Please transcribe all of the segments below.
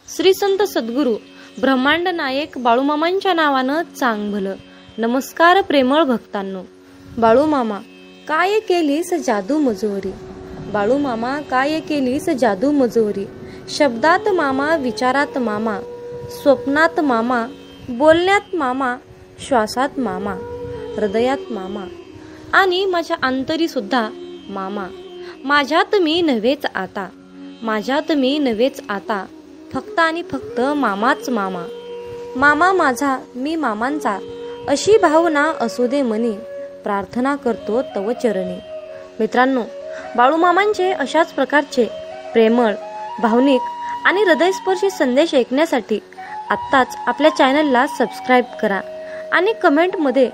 श्री संत सद्गुरू ब्रह्मांड नायक बाळूमामांच्या नावानं चांग भलं. नमस्कार प्रेमळ भक्तांनो. बाळूमामा काय केलीस जादू मजोरी, बाळूमामा काय केलीस जादू मजोरी. शब्दात मामा, विचारात मामा, स्वप्नात मामा, बोलण्यात मामा, श्वासात मामा, हृदयात मामा आणि माझ्या अंतरी सुद्धा मामा. माझ्यात मी नव्हेच आता, माझ्यात मी नव्हेच आता, फक्त आणि फक्त मामाच मामा. मामा माझा मी मामांचा, अशी भावना असू दे मनी, प्रार्थना करतो तव चरणी. मित्रांनो, बाळूमामांचे अशाच प्रकारचे प्रेमळ, भावनिक आणि हृदयस्पर्शी संदेश ऐकण्यासाठी आत्ताच आपल्या चॅनलला सबस्क्राईब करा आणि कमेंटमध्ये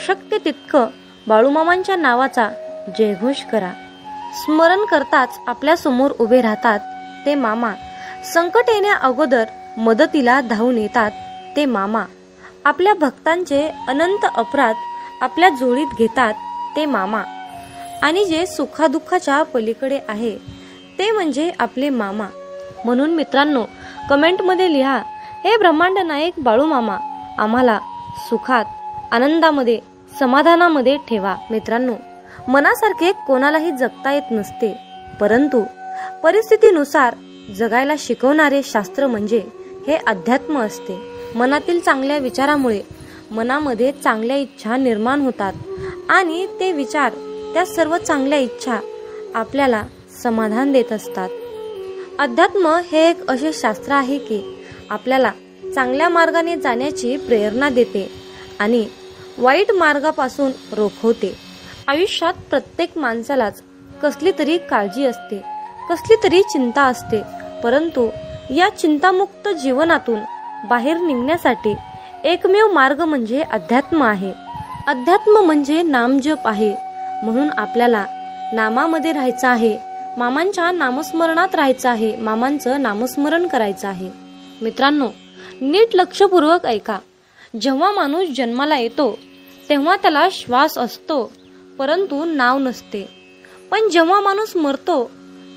शक्य तितकं बाळूमामांच्या नावाचा जयघोष करा. स्मरण करताच आपल्या समोर उभे राहतात ते मामा. संकट येण्या अगोदर मदतीला धावून येतात ते मामा. आपल्या भक्तांचे अनंत अपराध आपल्या झोळीत घेतात ते मामा. आणि जे सुखादुःखाच्या पलीकडे आहे ते म्हणजे आपले मामा. म्हणून मित्रांनो, कमेंटमध्ये लिहा, हे ब्रह्मांड नायक बाळूमामा आम्हाला सुखात, आनंदामध्ये, समाधानामध्ये ठेवा. मित्रांनो, मनासारखे कोणालाही जगता येत नसते, परंतु परिस्थितीनुसार जगायला शिकवणारे शास्त्र म्हणजे हे अध्यात्म असते. मनातील चांगल्या विचारामुळे मनामध्ये चांगल्या इच्छा निर्माण होतात आणि ते विचार, त्या सर्व चांगल्या इच्छा आपल्याला समाधान देत असतात. अध्यात्म हे एक असे शास्त्र आहे की आपल्याला चांगल्या मार्गाने जाण्याची प्रेरणा देते आणि वाईट मार्गापासून रोखवते. आयुष्यात प्रत्येक माणसालाच कसली तरी काळजी असते, कसली तरी चिंता असते, परंतु या चिंतामुक्त जीवनातून बाहेर निघण्यासाठी एकमेव मार्ग म्हणजे अध्यात्म आहे. अध्यात्म म्हणजे नामजप आहे. म्हणून आपल्याला नामामध्ये राहायचं आहे, मामांच्या नामस्मरणात राहायचं आहे, मामांचं नामस्मरण करायचं आहे. मित्रांनो, नीट लक्षपूर्वक ऐका. जेव्हा माणूस जन्माला येतो तेव्हा त्याला श्वास असतो, परंतु नाव नसते. पण जेव्हा माणूस मरतो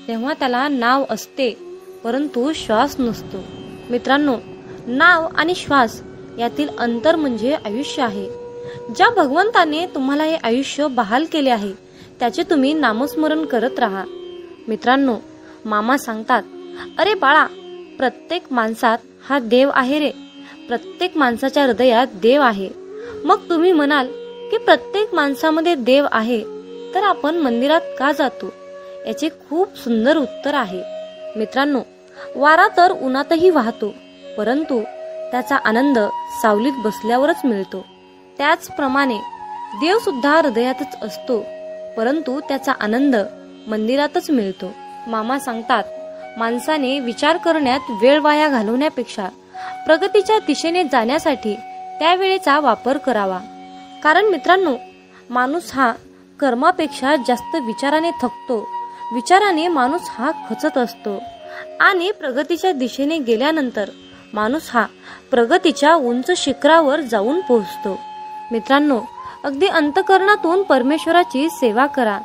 तेव्हा त्याला नाव असते, परंतु श्वास नसतो. मित्रांनो, नाव आणि श्वास यातील अंतर म्हणजे आयुष्य आहे. ज्या भगवंताने तुम्हाला हे आयुष्य बहाल केले आहे त्याचे तुम्ही नामस्मरण करत राहा. मित्रांनो, मामा सांगतात, अरे बाळा, प्रत्येक माणसात हा देव आहे रे, प्रत्येक माणसाच्या हृदयात देव आहे. मग तुम्ही म्हणाल की प्रत्येक माणसामध्ये देव आहे तर आपण मंदिरात का जातो? याचे खूप सुंदर उत्तर आहे. मित्रांनो, वारा तर उन्हातही वाहतो, परंतु त्याचा आनंद सावलीत बसल्यावरच मिळतो. त्याचप्रमाणे देव सुद्धा हृदयातच असतो, परंतु त्याचा आनंद मंदिरातच मिळतो. मामा सांगतात, माणसाने विचार करण्यात वेळ वाया घालवण्यापेक्षा प्रगतीच्या दिशेने जाण्यासाठी त्या वेळेचा वापर करावा. कारण मित्रांनो, माणूस हा कर्मापेक्षा जास्त विचाराने थकतो. विचाराने माणूस हा खचत असतो आणि प्रगतीच्या दिशेने गेल्यानंतर माणूस हा प्रगतीच्या उंच शिखरावर जाऊन पोहोचतो. मित्रांनो, अगदी अंतःकरणातून परमेश्वराची सेवा करा.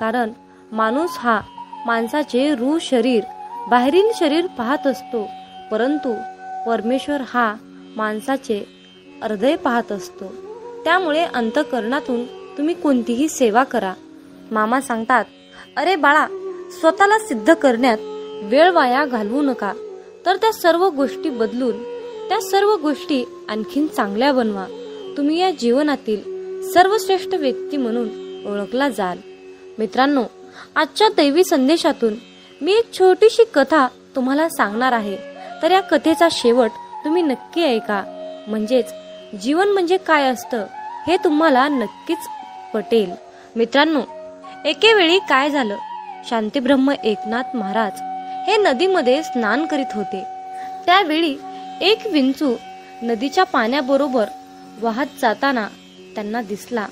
कारण माणूस हा माणसाचे रूह शरीर, बाहेरील शरीर पाहत असतो, परंतु परमेश्वर हा माणसाचे हृदय पाहत असतो. त्यामुळे अंतःकरणातून तुम्ही कोणतीही सेवा करा. मामा सांगतात, अरे बाळा, स्वतःला सिद्ध करण्यात वेळ वाया घालवू नका, तर त्या सर्व गोष्टी बदलून त्या सर्व गोष्टी आणखीन चांगल्या बनवा. तुम्ही या जीवनातील सर्वश्रेष्ठ व्यक्ती म्हणून ओळखला जाल. मित्रांनो, आजच्या दैवी संदेशातून मी एक छोटीशी कथा तुम्हाला सांगणार आहे. तर या कथेचा शेवट तुम्ही नक्की ऐका, म्हणजेच जीवन म्हणजे काय असतं हे तुम्हाला नक्कीच पटेल. मित्रांनो, एके वेळी काय झालं, शांतीब्रह्म एकनाथ महाराज हे नदीमध्ये स्नान करीत होते. त्यावेळी एक विंचू नदीच्या पाण्याबरोबर वाहत जाताना त्यांना दिसला.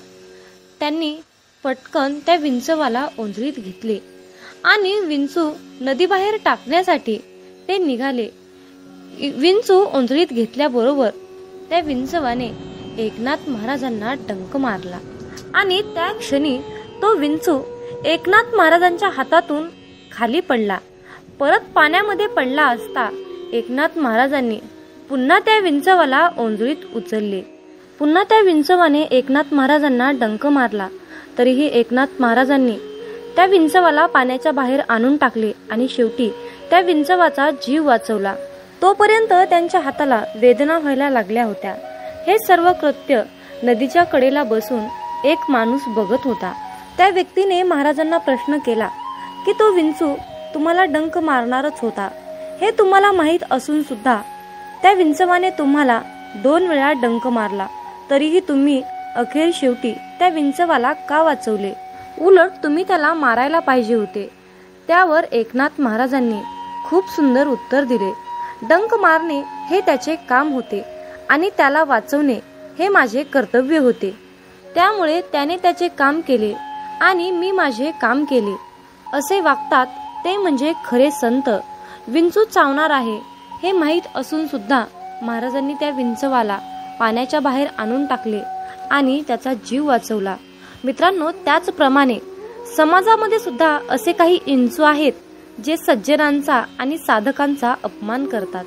त्यांनी पटकन त्या विंचवाला ओंजळीत घेतले आणि विंचू नदीबाहेर टाकण्यासाठी ते निघाले. विंचू ओंजळीत घेतल्याबरोबर त्या विंचवाने एकनाथ महाराजांना डंक मारला आणि त्या क्षणी तो विंचू एकनाथ महाराजांच्या हातातून खाली पडला. परत पाण्यामध्ये पडला असता एकनाथ महाराजांनी पुन्हा त्या विंचवाला ओंजळीत उचलले. पुन्हा त्या विंचवाने एकनाथ महाराजांना डंक मारला. तरीही एकनाथ महाराजांनी त्या विंचवाला पाण्याच्या बाहेर आणून टाकले आणि शेवटी त्या विंचवाचा जीव वाचवला. तोपर्यंत त्यांच्या हाताला वेदना व्हायला लागल्या होत्या. हे सर्व कृत्य नदीच्या कडेला बसून एक माणूस बघत होता. त्या व्यक्तीने महाराजांना प्रश्न केला की तो विंचू तुम्हाला डंक मारणारच होता, हे तुम्हाला माहीत असून सुद्धा त्या विंचवाने तुम्हाला 2 वेळा डंक मारला, तरीही तुम्ही अखेर शेवटी त्या विंचवाला का वाचवले? उलट तुम्ही त्याला मारायला पाहिजे होते. त्यावर एकनाथ महाराजांनी खूप सुंदर उत्तर दिले. डंक मारणे हे त्याचे काम होते आणि त्याला वाचवणे हे माझे कर्तव्य होते. त्यामुळे त्याने त्याचे काम केले आणि मी माझे काम केले. असे वागतात ते म्हणजे खरे संत. विंचू चावणार आहे हे माहीत असून सुद्धा महाराजांनी त्या विंचवाला पाण्याच्या बाहेर आणून टाकले आणि त्याचा जीव वाचवला. मित्रांनो, त्याचप्रमाणे समाजामध्ये सुद्धा असे काही विंचू आहेत जे सज्जनांचा आणि साधकांचा अपमान करतात,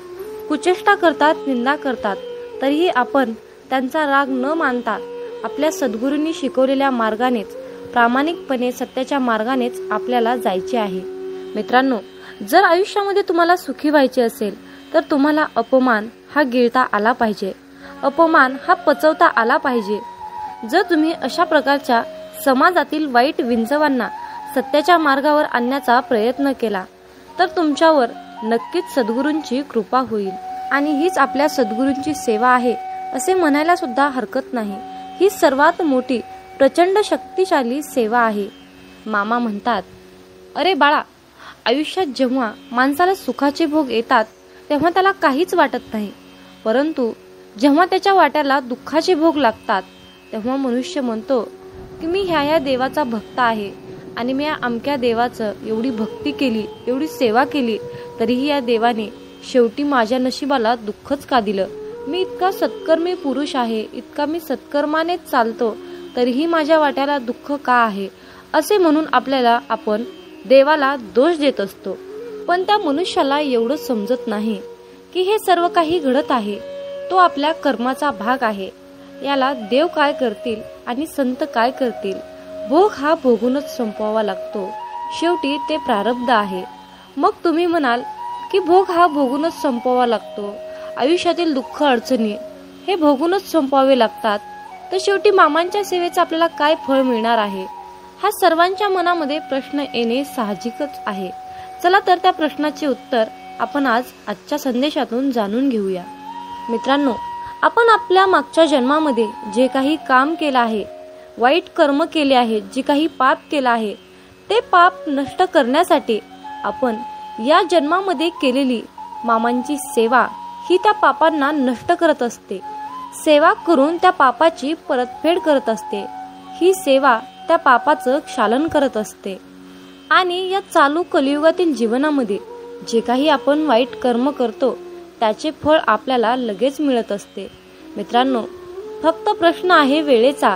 कुचेष्टा करतात, निंदा करतात. तरीही आपण त्यांचा राग न मानता आपल्या सद्गुरूंनी शिकवलेल्या मार्गानेच, प्रामाणिकपणे सत्याच्या मार्गानेच आपल्याला जायचे आहे. मित्रांनो, जर आयुष्यामध्ये तुम्हाला सुखी व्हायचे असेल तर तुम्हाला अपमान हा गिळता आला पाहिजे, अपमान हा पचवता आला पाहिजे. जर तुम्ही अशा प्रकारच्या समाजातील वाईट विंचवांना सत्याच्या मार्गावर आणण्याचा प्रयत्न केला तर तुमच्यावर नक्कीच सद्गुरूंची कृपा होईल. आणि हीच आपल्या सद्गुरूंची सेवा आहे असे म्हणायला सुद्धा हरकत नाही. ही सर्वात मोठी प्रचंड शक्तिशाली सेवा आहे. मामा म्हणतात, अरे बाळा, आयुष्यात जेव्हा माणसाला सुखाचे भोग येतात तेव्हा त्याला काहीच वाटत नाही, परंतु जेव्हा त्याच्या वाट्याला दुःखाचे भोग लागतात तेव्हा मनुष्य म्हणतो की मी ह्या देवाचा भक्त आहे आणि मी या अमक्या देवाचं एवढी भक्ती केली, एवढी सेवा केली, तरीही या देवाने शेवटी माझ्या नशिबाला दुःखच का दिलं? मी इतका सत्कर्मी पुरुष आहे, इतका मी सत्कर्मानेच चालतो, तरीही माझ्या वाट्याला दुःख का आहे? असे म्हणून आपण देवाला दोष देत असतो. पण त्या मनुष्याला एवढं समजत नाही की हे सर्व काही घडत आहे तो आपल्या कर्माचा भाग आहे. याला देव काय करतील आणि संत काय करतील? भोग हा भोगूनच संपवावा लागतो. शेवटी ते प्रारब्ध आहे. मग तुम्ही म्हणाल की भोग हा भोगूनच संपवावा लागतो, आयुष्यातील दुःख अडचणी हे भोगूनच संपवावे लागतात, तर शेवटी मामांच्या सेवेचं आपल्याला काय फळ मिळणार आहे? हा सर्वांच्या मनामध्ये प्रश्न येणे साहजिकच आहे. चला तर त्या प्रश्नाचे उत्तर आपण आजच्या संदेशातून जाणून घेऊया. मित्रांनो, आपण आपल्या मागच्या जन्मामध्ये जे काही काम केलं आहे, वाईट कर्म केले आहेत, जे काही पाप केलं आहे, ते पाप नष्ट करण्यासाठी आपण या जन्मामध्ये केलेली मामांची सेवा ही त्या पापांना नष्ट करत असते. सेवा करून त्या पापाची परतफेड करत असते. ही सेवा त्या पापाचं क्षालन करत असते. आणि या चालू कलियुगातील जीवनामध्ये जे काही आपण वाईट कर्म करतो त्याचे फळ आपल्याला लगेच मिळत असते. मित्रांनो, फक्त प्रश्न आहे वेळेचा.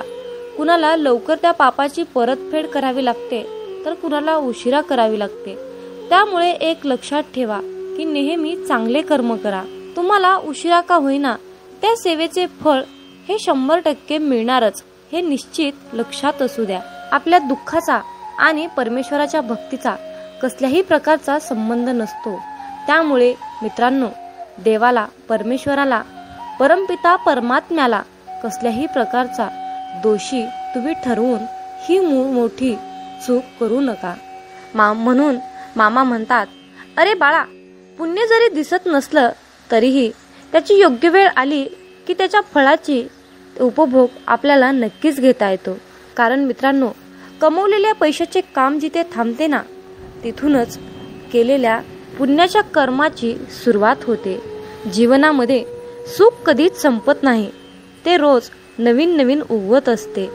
कुणाला लवकर त्या पापाची परतफेड करावी लागते तर कुणाला उशिरा करावी लागते. त्यामुळे एक लक्षात ठेवा की नेहमी चांगले कर्म करा. तुम्हाला उशिरा का होईना त्या सेवेचे फळ हे 100% मिळणारच, हे निश्चित लक्षात असू द्या. आपल्या दुःखाचा आणि परमेश्वराच्या भक्तीचा कसल्याही प्रकारचा संबंध नसतो. त्यामुळे मित्रांनो, देवाला, परमेश्वराला, परमपिता परमात्म्याला कसल्याही प्रकारचा दोषी तुम्ही ठरवून ही मोठी चूक करू नका. म्हणून मामा म्हणतात, अरे बाळा, पुण्य जरी दिसत नसलं तरीही त्याची योग्य वेळ आली की त्याच्या फळाची उपभोग आपल्याला नक्कीच घेता येतो. कारण मित्रांनो, कमवलेल्या पैशाचे काम जिथे थांबते ना, तिथूनच केलेल्या पुण्याच्या कर्माची सुरुवात होते. जीवनामध्ये सुख कधीच संपत नाही, ते रोज नवीन नवीन उगवत असते.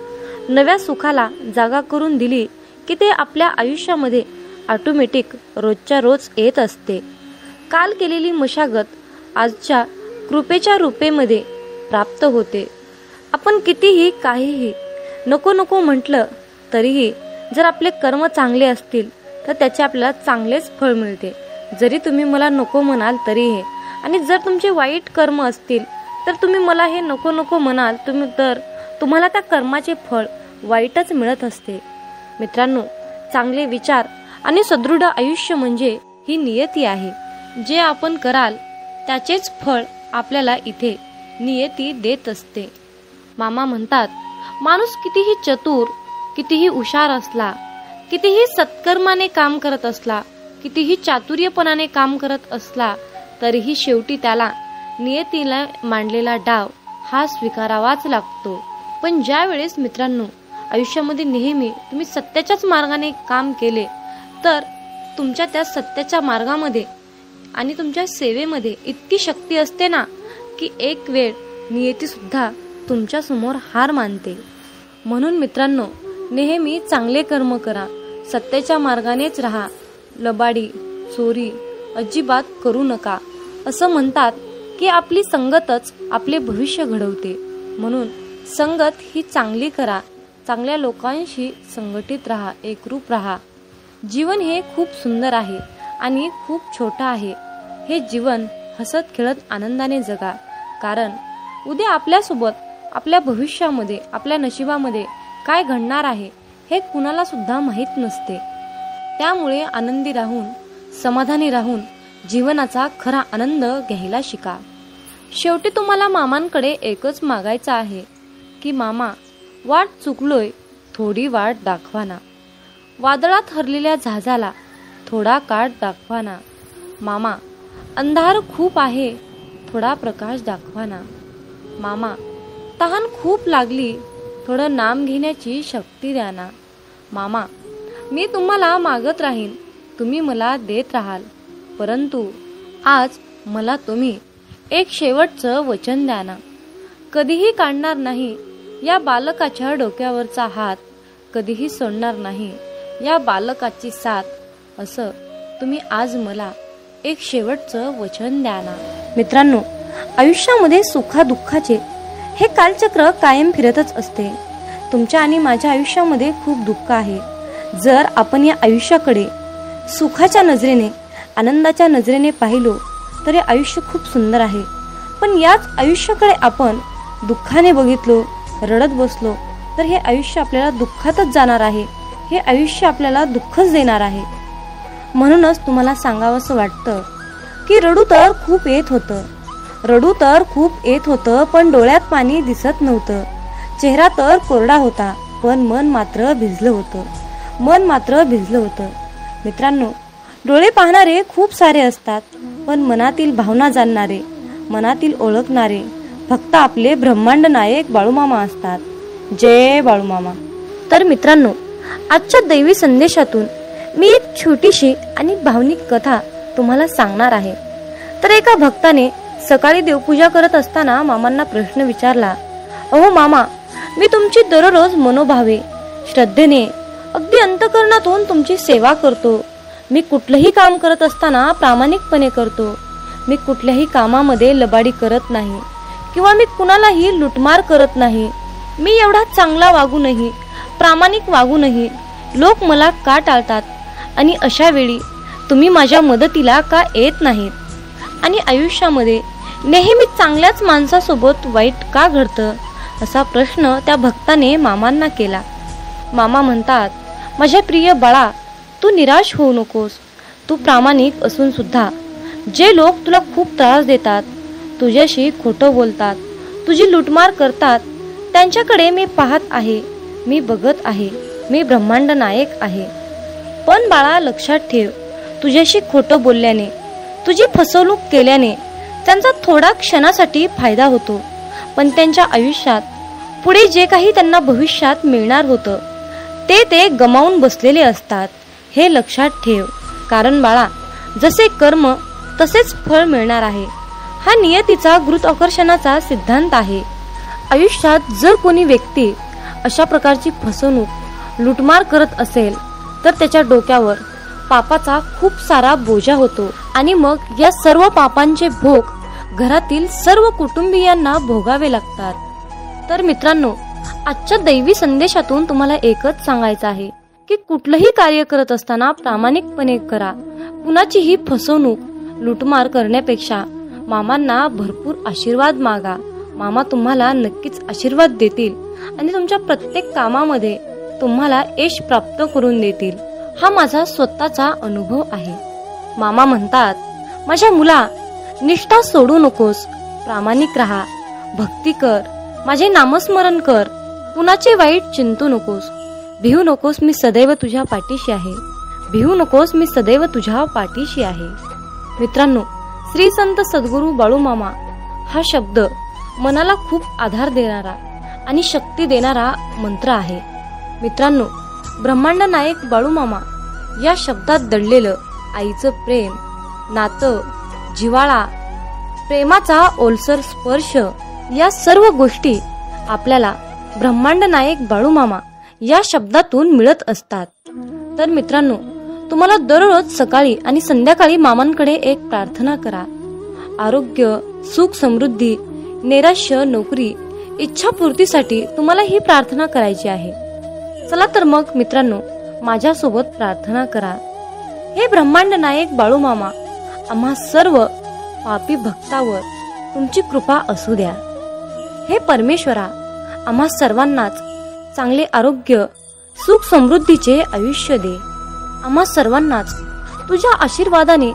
नव्या सुखाला जागा करून दिली की ते आपल्या आयुष्यामध्ये ऑटोमॅटिक रोजच्या रोज येत असते. काल केलेली मशागत आजच्या कृपेच्या रूपेमध्ये प्राप्त होते. आपण कितीही काहीही नको नको म्हटलं तरीही जर आपले कर्म चांगले असतील तर त्याचे आपल्याला चांगलेच फळ मिळते. जरी तुम्ही मला नको म्हणाल तरीही आणि जर तुमचे वाईट कर्म असतील तर तुम्ही मला हे नको नको म्हणाल तर तुम्हाला त्या कर्माचे फळ वाईटच मिळत असते. मित्रांनो, चांगले विचार आणि सदृढ आयुष्य म्हणजे ही नियती आहे. जे आपण कराल त्याचेच फळ आपल्याला इथे नियती देत असते. मामा म्हणतात, माणूस कितीही चतुर, कितीही हुशार असला, कितीही सत्कर्माने काम करत असला, कितीही चातुर्यपणाने काम करत असला, तरीही शेवटी त्याला नियतीला मांडलेला डाव हा स्वीकारावाच लागतो. पण ज्या वेळेस मित्रांनो आयुष्यामध्ये नेहमी तुम्ही सत्याच्याच मार्गाने काम केले तर तुमच्या त्या सत्याच्या मार्गामध्ये आणि तुमच्या सेवेमध्ये इतकी शक्ती असते ना की एक वेळ नियती सुद्धा तुमच्या समोर हार मानते. म्हणून मित्रांनो, नेहमी चांगले कर्म करा, सत्याच्या मार्गानेच राहा, लबाडी चोरी अजिबात करू नका. असं म्हणतात की आपली संगतच आपले भविष्य घडवते. म्हणून संगत ही चांगली करा, चांगल्या लोकांशी संघटित राहा, एकरूप राहा. जीवन हे खूप सुंदर आहे आणि खूप छोटं आहे. हे जीवन हसत खेळत आनंदाने जगा, कारण उद्या आपल्यासोबत, आपल्या भविष्यामध्ये, आपल्या नशिबामध्ये काय घडणार आहे हे कुणाला सुद्धा माहीत नसते. त्यामुळे आनंदी राहून, समाधानी राहून जीवनाचा खरा आनंद घ्यायला शिका. शेवटी तुम्हाला मामांकडे एकच मागायचं आहे की मामा, वाट चुकलोय, थोडी वाट दाखवा ना. वादळात हरलेल्या जहाजाला थोडा काठ दाखवा ना. मामा, अंधार खूप आहे, थोडा प्रकाश दाखवा ना. मामा, तहान खूप लागली, थोडं नाम घेण्याची शक्ती द्या ना. मामा, मी तुम्हाला मागत राहीन, तुम्ही मला देत राहाल, परंतु आज मला तुम्ही एक शेवटचं वचन द्या ना. कधीही काढणार नाही या बालकाच्या डोक्यावरचा हात, कधीही सोडणार नाही या बालकाची साथ, असं तुम्ही आज मला एक शेवटचं वचन द्या ना. मित्रांनो, आयुष्यामध्ये सुखादुःखाचे हे कालचक्र कायम फिरतच असते. तुमच्या आणि माझ्या आयुष्यामध्ये खूप दुःख आहे. जर आपण या आयुष्याकडे सुखाच्या नजरेने, आनंदाच्या नजरेने पाहिलो तर हे आयुष्य खूप सुंदर आहे. पण याच आयुष्याकडे आपण दुःखाने बघितलो, रडत बसलो तर हे आयुष्य आपल्याला दुःखातच जाणार आहे. हे आयुष्य आपल्याला दुःखच देणार आहे. म्हणूनच तुम्हाला सांगावंसं वाटतं की रडू तर खूप येत होतं, रडू तर खूप येत होतं, पण डोळ्यात पाणी दिसत नव्हतं. चेहरा तर कोरडा होता, पण मन मात्र भिजलं होतं, मन मात्र भिजलं होतं. मित्रांनो, डोळे पाहणारे खूप सारे असतात, पण मनातील भावना जाणणारे, मनातील ओळखणारे फक्त आपले ब्रह्मांड नायक बाळूमामा असतात. जय बाळूमामा. तर मित्रांनो, आजच्या दैवी संदेशातून मी एक छोटीशी आणि भावनिक कथा तुम्हाला सांगणार आहे. तर एका भक्ताने सकाळी देवपूजा करत असताना मामांना प्रश्न विचारला, अहो मामा, मी तुमची दररोज मनोभावे, श्रद्धेने, अगदी अंतःकरणातून तुमची सेवा करतो. मी कुठलंही काम करत असताना प्रामाणिकपणे करतो. मी कुठल्याही कामामध्ये लबाडी करत नाही किंवा मी कुणालाही लुटमार करत नाही. मी एवढा चांगला वागूनही, प्रामाणिक वागूनही लोक मला का टाळतात आणि अशा वेळी तुम्ही माझ्या मदतीला का येत नाहीत? आणि आयुष्यामध्ये नेहमी चांगल्याच माणसासोबत वाईट का घडतं, असा प्रश्न त्या भक्ताने मामांना केला. मामा म्हणतात, माझ्या प्रिय बाळा, तू निराश होऊ नकोस. तू प्रामाणिक असून सुद्धा जे लोक तुला खूप त्रास देतात, तुझ्याशी खोटं बोलतात, तुझी लुटमार करतात, त्यांच्याकडे मी पाहत आहे, मी बघत आहे, मी ब्रह्मांड नायक आहे. पण बाळा, लक्षात ठेव, तुझ्याशी खोटं बोलल्याने, तुझी फसवणूक केल्याने त्यांचा थोडा क्षणासाठी फायदा होतो, पण त्यांच्या आयुष्यात पुढे जे काही त्यांना भविष्यात मिळणार होतं ते गमावून बसलेले असतात. हे लक्षात ठेव. कारण बाळा, जसे कर्म तसेच फळ मिळणार आहे. हा नियतीचा गुरुत्वाकर्षणाचा सिद्धांत आहे. आयुष्यात जर कोणी व्यक्ती अशा प्रकारची फसवणूक, लुटमार करत असेल तर त्याच्या डोक्यावर पापाचा खूप सारा बोजा होतो आणि मग या सर्व पापांचे भोग घरातील सर्व कुटुंबीयांना भोगावे लागतात. तर मित्रांनो, आजच्या दैवी संदेशातून तुम्हाला एकच सांगायचं आहे की कुठलंही कार्य करत असताना प्रामाणिकपणे करा. कुणाचीही फसवणूक, लुटमार करण्यापेक्षा मामांना भरपूर आशीर्वाद मागा. मामा तुम्हाला नक्कीच आशीर्वाद देतील आणि तुमच्या प्रत्येक कामामध्ये तुम्हाला यश प्राप्त करून देतील. हा माझा स्वतःचा अनुभव आहे. मामा म्हणतात, माझ्या मुला, निष्ठा सोडू नकोस, प्रामाणिक राहा, भक्ती कर, माझे नामस्मरण कर, कुणाचे वाईट चिंतू नकोस, भिवू नकोस, मी सदैव तुझ्या पाठीशी आहे. भिवू नकोस, मी सदैव तुझ्या पाठीशी आहे. मित्रांनो, श्री संत सद्गुरू बाळूमामा हा शब्द मनाला खूप आधार देणारा आणि शक्ती देणारा मंत्र आहे. मित्रांनो, ब्रह्मांड नायक बाळूमामा या शब्दात दडलेलं आईचं प्रेम, नातं, जिव्हाळा, प्रेमाचा ओलसर स्पर्श या सर्व गोष्टी आपल्याला ब्रह्मांड नायक बाळूमामा या शब्दातून मिळत असतात. तर मित्रांनो, तुम्हाला दररोज सकाळी आणि संध्याकाळी मामांकडे एक प्रार्थना करा. आरोग्य, सुख, समृद्धी, नैराश्य, नोकरी, इच्छापूर्तीसाठी तुम्हाला ही प्रार्थना करायची आहे. चला तर मग मित्रांनो, माझ्यासोबत प्रार्थना करा. हे ब्रह्मांड नायक बाळूमामा, आम्हा सर्व पापी भक्तावर तुमची कृपा असू द्या. हे परमेश्वरा, आम्हा सर्वांनाच चांगले आरोग्य, सुख, समृद्धीचे आयुष्य दे. आम्हा सर्वांनाच तुझ्या आशीर्वादाने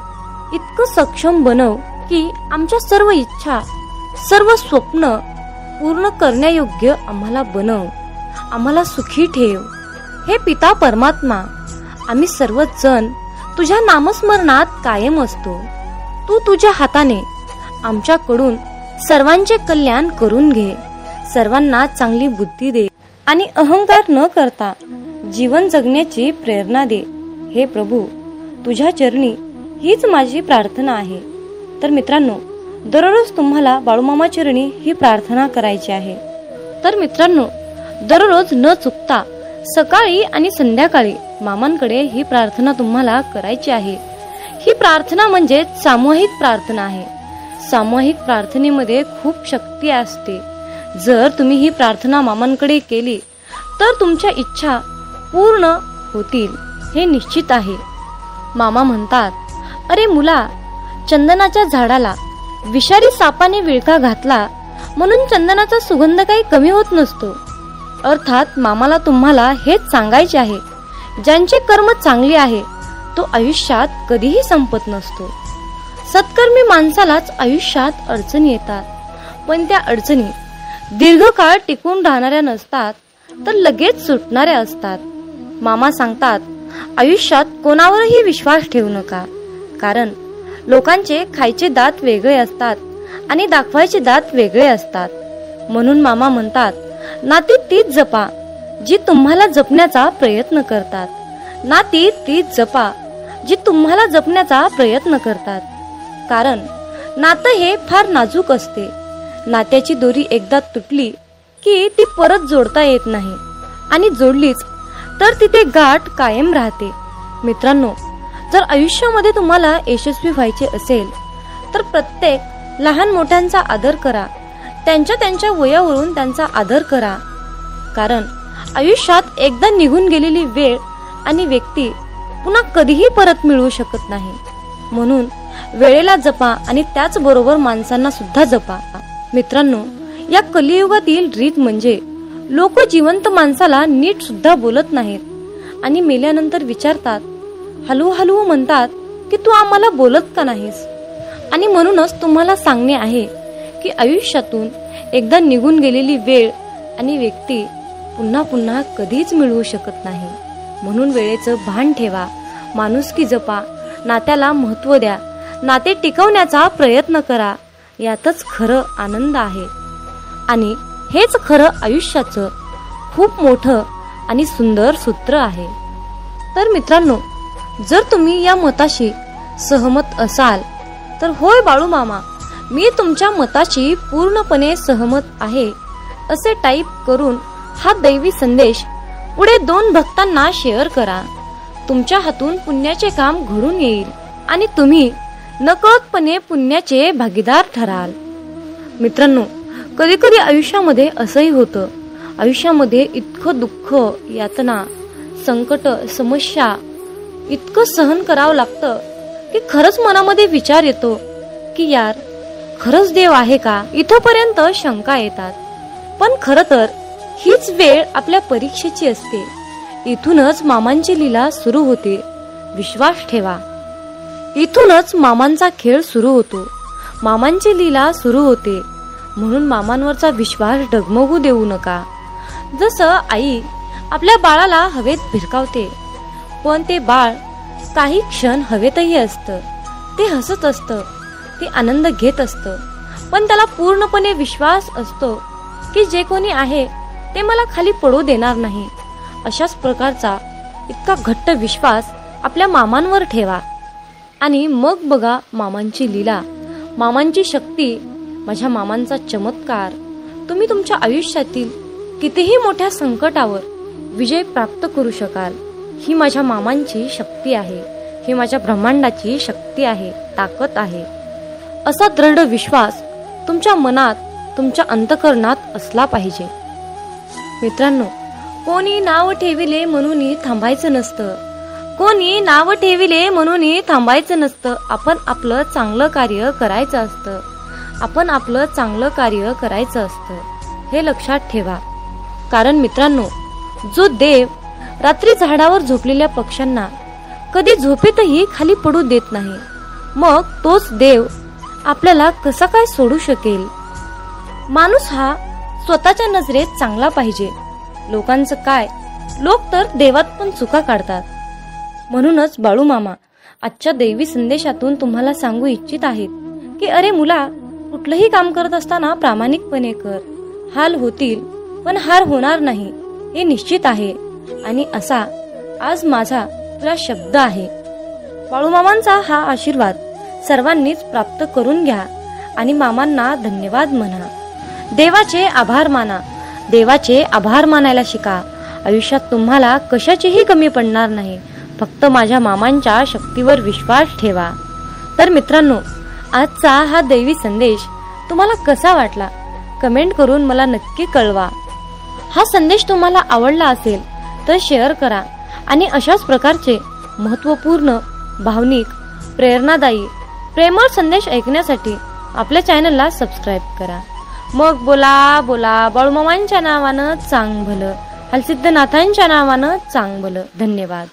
इतकं सक्षम बनव की आमच्या सर्व इच्छा, सर्व स्वप्न पूर्ण करण्यायोग्य आम्हाला बनव. आम्हाला सुखी ठेव. हे पिता परमात्मा, आम्ही सर्वच जण तुझ्या नामस्मरणात कायम असतो. तू तुझ्या हाताने आमच्याकडून सर्वांचे कल्याण करून घे. सर्वांना चांगली बुद्धी दे आणि अहंकार न करता जीवन जगण्याची प्रेरणा दे. हे प्रभू, तुझ्या चरणी हीच माझी प्रार्थना आहे. तर मित्रांनो, दररोज तुम्हाला बाळूमामा चरणी ही प्रार्थना करायची आहे. तर मित्रांनो, दररोज न चुकता सकाळी आणि संध्याकाळी मामांकडे ही प्रार्थना तुम्हाला करायची आहे. ही प्रार्थना म्हणजे सामूहिक प्रार्थना आहे. सामूहिक प्रार्थनेमध्ये खूप शक्ती असते. जर तुम्ही ही प्रार्थना मामांकडे केली तर तुमच्या इच्छा पूर्ण होतील, हे निश्चित आहे. मामा म्हणतात, अरे मुला, चंदनाच्या झाडाला विषारी सापाने विळखा घातला म्हणून चंदनाचा सुगंध काही कमी होत नसतो. अर्थात मामाला तुम्हाला हेच सांगायचे आहे, ज्यांचे कर्म चांगले आहे तो आयुष्यात कधीही संपत नसतो. सत्कर्मी माणसालाच आयुष्यात अडचणी येतात, पण त्या अडचणी दीर्घकाळ टिकून राहणाऱ्या नसतात, तर लगेच सुटणाऱ्या असतात. मामा सांगतात, आयुष्यात कोणावरही विश्वास ठेवू नका, कारण लोकांचे खायचे दात वेगळे असतात आणि दाखवायचे दात वेगळे असतात. म्हणून मामा म्हणतात, नाती तीच जपा जी तुम्हाला जपण्याचा प्रयत्न करतात. नाती तीच जपा जी तुम्हाला जपण्याचा प्रयत्न करतात. कारण नातं हे फार नाजूक असते. नात्याची दोरी एकदा तुटली की ती परत जोडता येत नाही, आणि जोडलीच तर तिथे गाठ कायम राहते. मित्रांनो, जर आयुष्यामध्ये तुम्हाला यशस्वी व्हायचे असेल तर प्रत्येक लहान मोठ्यांचा आदर करा. त्यांच्या वयावरून त्यांचा आदर करा. कारण आयुष्यात एकदा निघून गेलेली वेळ आणि व्यक्ती पुन्हा कधीही परत मिळू शकत नाही. म्हणून वेळेला जपा आणि त्याचबरोबर माणसांना सुद्धा जपा. मित्रांनो, या कलियुगातील रीत म्हणजे लोक जिवंत माणसाला नीट सुद्धा बोलत नाहीत आणि मेल्यानंतर विचारतात, हलवू हलवू म्हणतात की तू आम्हाला बोलत का नाहीस. आणि म्हणूनच तुम्हाला सांगणे आहे की आयुष्यातून एकदा निघून गेलेली वेळ आणि व्यक्ती पुन्हा पुन्हा कधीच मिळवू शकत नाही. म्हणून वेळेचं भान ठेवा, माणुसकी जपा, नात्याला महत्त्व द्या, नाते टिकवण्याचा प्रयत्न करा. यातच खरं आनंद आहे आणि हेच खरं आयुष्याचं खूप मोठं आणि सुंदर सूत्र आहे. तर मित्रांनो, जर तुम्ही या मताशी सहमत असाल तर होय बाळूमामा, मी तुमच्या मताशी पूर्णपणे सहमत आहे असे टाईप करून हा दैवी संदेश पुढे 2 भक्तांना शेअर करा. तुमच्या हातून पुण्याचे काम घडून येईल आणि तुम्ही नकळतपणे पुण्याचे भागीदार ठराल. मित्रांनो, कधी कधी आयुष्यामध्ये असंही होतं. आयुष्यामध्ये इतकं दुःख, यातना, संकट, समस्या इतकं सहन करावं लागतं की खरंच मनामध्ये विचार येतो की यार, खरंच देव आहे का, इथपर्यंत शंका येतात. पण खरं तर हीच वेळ आपल्या परीक्षेची असते. इथूनच मामांची लीला सुरू होते. विश्वास ठेवा. इथूनच मामांचा खेळ सुरू होतो. मामांची लीला सुरू होते. म्हणून मामांवरचा विश्वास डगमगू देऊ नका. जसं आई आपल्या बाळाला हवेत भिरकावते, पण ते बाळ काही क्षण हवेतही असतं. ते हसत असतं, ते आनंद घेत असतं, पण त्याला पूर्णपणे विश्वास असतो की जे कोणी आहे ते मला खाली पडू देणार नाही. अशाच प्रकारचा इतका घट्ट विश्वास आपल्या मामांवर ठेवा आणि मग बघा मामांची लीला, मामांची शक्ती, माझ्या मामांचा चमत्कार. तुम्ही तुमच्या आयुष्यातील कितीही मोठ्या संकटावर विजय प्राप्त करू शकाल. ही माझ्या मामांची शक्ती आहे. ही माझ्या ब्रह्मांडाची शक्ती आहे, ताकद आहे. असा दृढ विश्वास तुमच्या मनात, तुमच्या अंतःकरणात असला पाहिजे. मित्रांनो, कोणी नाव ठेविले म्हणून थांबायचं नसतं. कोणी नाव ठेविले म्हणून थांबायचं नसतं. आपण आपलं चांगलं कार्य करायचं असतं. आपण आपलं चांगलं कार्य करायचं असतं. हे लक्षात ठेवा. कारण मित्रांनो, जो देव रात्री झाडावर झोपलेल्या पक्ष्यांना कधी झोपेतही खाली पडू देत नाही, मग तोच देव आपल्याला कसा काय सोडू शकेल. माणूस हा स्वतःच्या नजरेत चांगला पाहिजे. लोकांचं काय, लोक तर देवात पण चुका काढतात. म्हणूनच बाळू मामा आजच्या दैवी संदेशातून तुम्हाला सांगू इच्छित आहेत की अरे मुला, कुठलंही काम करत असताना प्रामाणिकपणे कर. हाल होतील पण हार होणार नाही हे निश्चित आहे. आणि असा आज माझा तुला शब्द आहे. बाळूमामांचा हा आशीर्वाद सर्वांनीच प्राप्त करून घ्या आणि मामांना धन्यवाद म्हणा. देवाचे आभार माना. देवाचे आभार मानायला शिका. आयुष्यात तुम्हाला कशाचीही कमी पडणार नाही. फक्त माझ्या मामांच्या शक्तीवर विश्वास ठेवा. तर मित्रांनो, आजचा हा दैवी संदेश तुम्हाला कसा वाटला कमेंट करून मला नक्की कळवा. हा संदेश तुम्हाला आवडला असेल तर शेअर करा आणि अशाच प्रकारचे महत्त्वपूर्ण, भावनिक, प्रेरणादायी, प्रेमळ संदेश ऐकण्यासाठी आपल्या चॅनलला सबस्क्राईब करा. मग बोला बोला बाळूमामांच्या नावानं चांग भलं, हलसिद्धनाथांच्या नावानं चांग भलं. धन्यवाद.